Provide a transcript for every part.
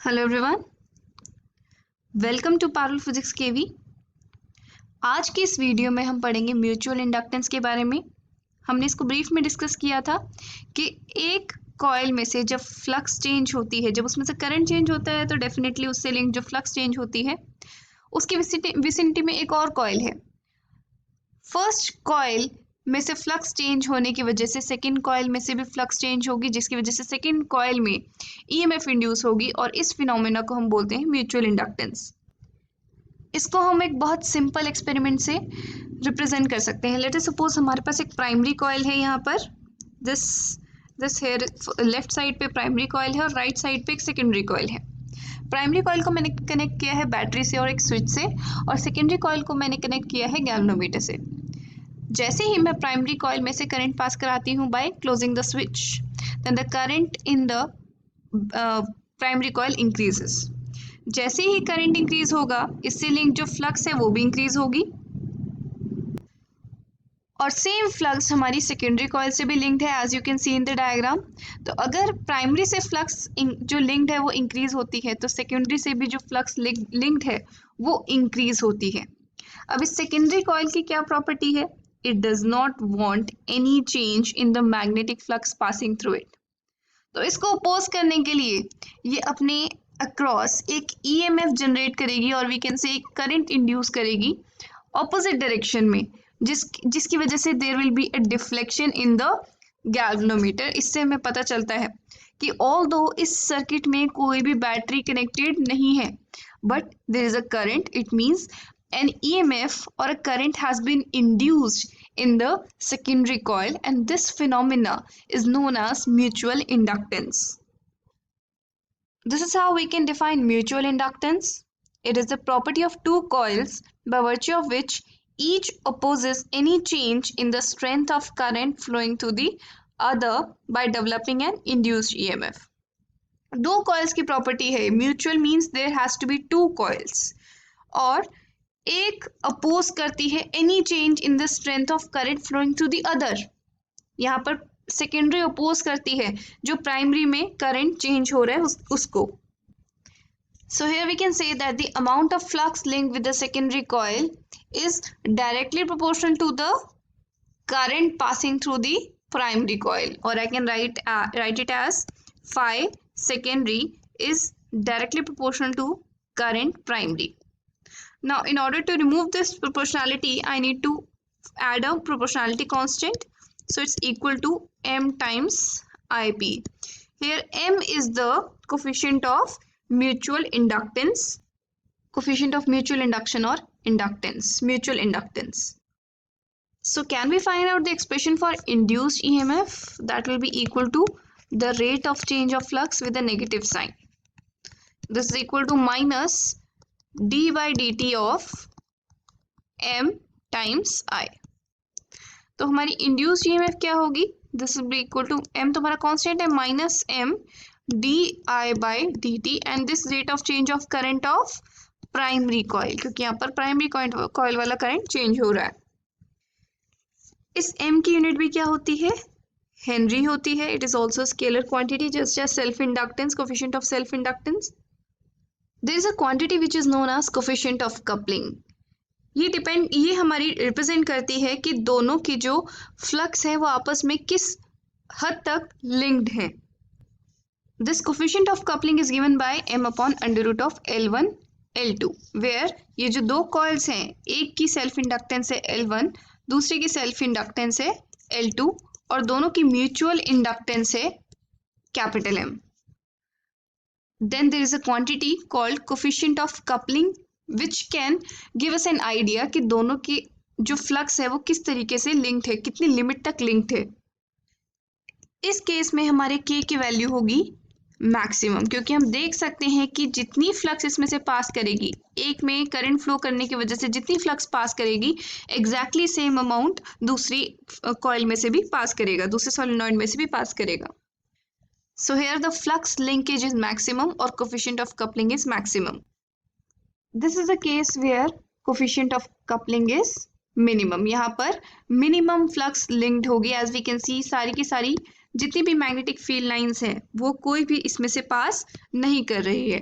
Hello everyone, welcome to Parul physics KV. आज की इस वीडियो में हम पढ़ेंगे म्यूचुअल इंडक्टेंस के बारे में। हमने इसको ब्रीफ में डिस्कस किया था कि एक कॉइल में से जब फ्लक्स चेंज होती है, जब उसमें से करंट चेंज होता है तो डेफिनेटली उससे लिंक जो फ्लक्स चेंज होती है उसकी विसिनिटी में एक और कॉइल है। फर्स्ट कॉइल में से फ्लक्स चेंज होने की वजह से सेकेंड कॉइल में से भी फ्लक्स चेंज होगी, जिसकी वजह से सेकेंड कॉइल में ईएमएफ इंड्यूस होगी और इस फिनोमेना को हम बोलते हैं म्यूचुअल इंडक्टेंस। इसको हम एक बहुत सिंपल एक्सपेरिमेंट से रिप्रेजेंट कर सकते हैं। लेट अस सपोज हमारे पास एक प्राइमरी कॉइल है, यहाँ पर दिस हेयर लेफ्ट साइड पे प्राइमरी कॉइल है और राइट साइड पे एक सेकेंडरी कॉइल है। प्राइमरी कॉइल को मैंने कनेक्ट किया है बैटरी से और एक स्विच से, और सेकेंडरी कॉइल को मैंने कनेक्ट किया है गैल्वेनोमीटर से। जैसे ही मैं प्राइमरी कॉइल में से करंट पास कराती हूँ by closing the switch, then the current in the primary coil increases. जैसे ही करंट इंक्रीज होगा, इससे लिंक जो फ्लक्स है वो भी इंक्रीज होगी, और सेम फ्लक्स हमारी सेकेंडरी कॉइल से भी लिंक्ड है, as you can C in the diagram. तो अगर प्राइमरी से फ्लक्स जो लिंक्ड है वो इंक्रीज होती है, तो सेकेंडरी से भी जो फ्लक्स लिंक्ड है वो इंक्रीज होती है। अब इस सेकेंडरी कॉइल की क्या प्रॉपर्टी है? It does not want any change in the magnetic flux passing through it. तो इसको अपोज करने के लिए ये अपने अक्रॉस एक ईएमएफ जनरेट करेगी और वी कैन से एक करंट इंड्यूस करेगी ऑपोजिट डायरेक्शन में, जिसकी वजह से there will be a deflection in the galvanometer. इससे हमें पता चलता है कि ऑल्दो इस सर्किट में कोई भी बैटरी कनेक्टेड नहीं है, but there is a current, it means an EMF or a current has been induced in the secondary coil, and this phenomena is known as mutual inductance. This is how we can define mutual inductance. It is the property of two coils by virtue of which each opposes any change in the strength of current flowing to the other by developing an induced EMF. दो coils की property है, mutual means there has to be two coils, और एक oppose करती है any change in the strength of current flowing to the other. यहाँ पर secondary oppose करती है जो प्राइमरी में करंट चेंज हो रहा है उसको। So here we can say that the amount of flux linked with the secondary coil is directly proportional to the current passing through the primary coil, और I can write it as phi secondary is directly proportional to current primary. Now, in order to remove this proportionality, I need to add a proportionality constant. So, it's equal to m times IP. Here, m is the coefficient of mutual inductance, coefficient of mutual induction or inductance, mutual inductance. So, can we find out the expression for induced EMF? That will be equal to the rate of change of flux with a negative sign. This is equal to minus d by dt of m times I. तो हमारी induced EMF क्या होगी? This will be equal to m, तो हमारा constant है minus m d I by d t, and this rate of change of current of primary coil, क्योंकि यहाँ पर प्राइमरी कॉइल वाला करंट चेंज हो रहा है। इस m की यूनिट भी क्या होती है? हेनरी होती है। It is also scalar quantity, just as self inductance, coefficient of self inductance. There is a quantity which is known as coefficient of coupling. ये हमारी रिप्रेजेंट करती है कि दोनों की जो फ्लक्स है वो आपस में किस हद तक लिंक्ड है। This coefficient of coupling is given by m upon under root of L1 L2, where ये जो दो कॉइल्स हैं, एक की सेल्फ इंडक्टेंस है L1, दूसरे की सेल्फ इंडक्टेंस है L2, और दोनों की म्यूचुअल इंडक्टेंस है capital M. Then there is a quantity called coefficient of coupling which can give us an idea कि दोनों की जो फ्लक्स है वो किस तरीके से लिंक्ड है, कितनी लिमिट तक लिंक्ड है। इस केस में हमारे K की वैल्यू होगी मैक्सिमम, क्योंकि हम देख सकते हैं कि जितनी फ्लक्स इसमें से पास करेगी, एक में करंट फ्लो करने की वजह से जितनी फ्लक्स पास करेगी, एग्जैक्टली सेम अमाउंट दूसरी कॉइल में से भी पास करेगा, दूसरे सोलेनॉइड में से भी पास करेगा। So here the flux linkage is maximum or coefficient of coupling is maximum. This is a case where coefficient of coupling is minimum. यहाँ पर minimum flux linked होगी, as we can see सारी की सारी जितनी भी मैग्नेटिक फील्ड लाइंस हैं वो कोई भी इसमें से पास नहीं कर रही है।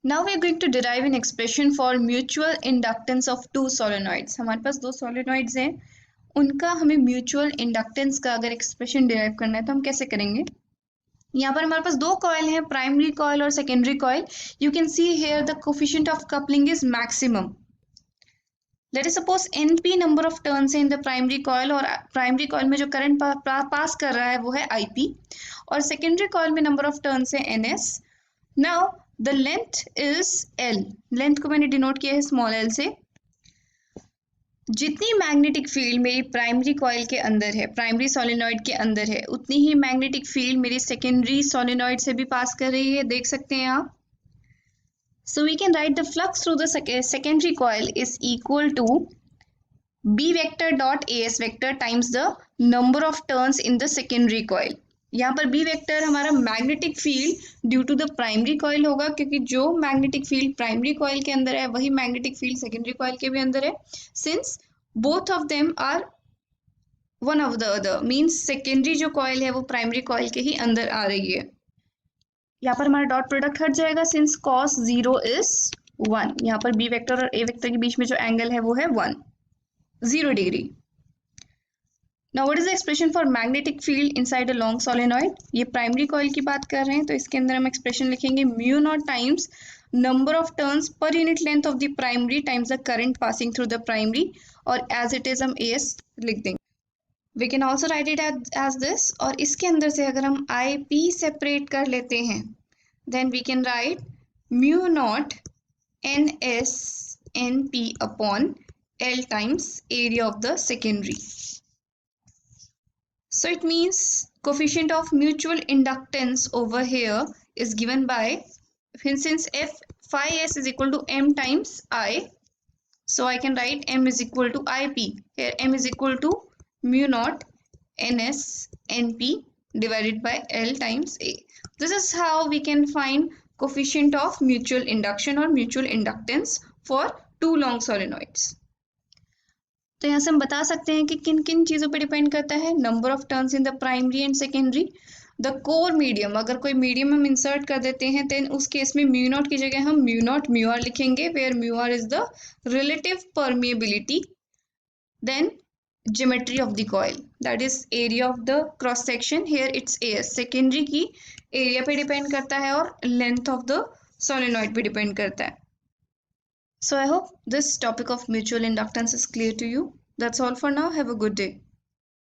Now we are going to derive an expression for mutual inductance of two solenoids. हमारे पास दो solenoids हैं, उनका हमें mutual inductance का अगर expression derive करना है तो हम कैसे करेंगे? यहाँ पर हमारे पास दो कॉयल हैं, प्राइमरी कॉयल और secondary coil. You can see here the coefficient of coupling is maximum. Let us suppose NP number of turns है इन द प्राइमरी कॉयल, और प्राइमरी कॉयल में जो करंट पास कर रहा है वो है IP, और सेकेंडरी कॉयल में नंबर ऑफ टर्न्स है NS. Now the length is L. Length को मैंने डिनोट किया है स्मॉल l से. जितनी मैग्नेटिक फील्ड मेरी प्राइमरी कॉइल के अंदर है, प्राइमरी सोलेनॉइड के अंदर है, उतनी ही मैग्नेटिक फील्ड मेरी सेकेंडरी सोलेनॉइड से भी पास कर रही है, देख सकते हैं आप. So we can write the flux through the secondary coil is equal to B vector dot AS vector times the number of turns in the secondary coil. यहाँ पर B वेक्टर हमारा magnetic field due to the primary coil होगा, क्योंकि जो magnetic field primary coil के अंदर है वही मैग्नेटिक फील्ड सेकेंडरी कॉइल के भी अंदर है. Since both of them are one of the other, means secondary जो कॉइल है वो प्राइमरी कॉइल के ही अंदर आ रही है. यहाँ पर हमारा डॉट प्रोडक्ट हट जाएगा सिंस cos 0 इज 1. यहाँ पर B वेक्टर और A वेक्टर के बीच में जो एंगल है वो है 0 degree. Now what is the expression for magnetic field inside a long solenoid? ये प्राइमरी कॉइल की बात कर रहे हैं, तो इसके अंदर हम एक्सप्रेशन लिखेंगे mu not times number of turns per unit length of the primary times the current passing through the primary, और एज इट इज हम AS लिख देंगे. We can also write it as this, और इसके अंदर से अगर हम IP सेपरेट कर लेते हैं then we can write mu not NS NP upon L times area of the secondary. So it means coefficient of mutual inductance over here is given by, since F phi S is equal to M times I, so I can write M is equal to IP. Here M is equal to mu naught NS NP divided by L times A. This is how we can find coefficient of mutual induction or mutual inductance for two long solenoids. तो यहाँ से हम बता सकते हैं कि किन किन चीज़ों पे डिपेंड करता है. Number of turns in the primary and secondary. The core medium, अगर कोई मीडियम हम इंसर्ट कर देते हैं देन उस केस में म्यू नॉट की जगह हम म्यू नॉट म्यू आर लिखेंगे, where mu r is the relative permeability. Then geometry of the coil, that is area of the cross section, here it's AS. Secondary की area पे depend करता है और length of the solenoid पे depend करता है. So I hope this topic of mutual inductance is clear to you. That's all for now. Have a good day.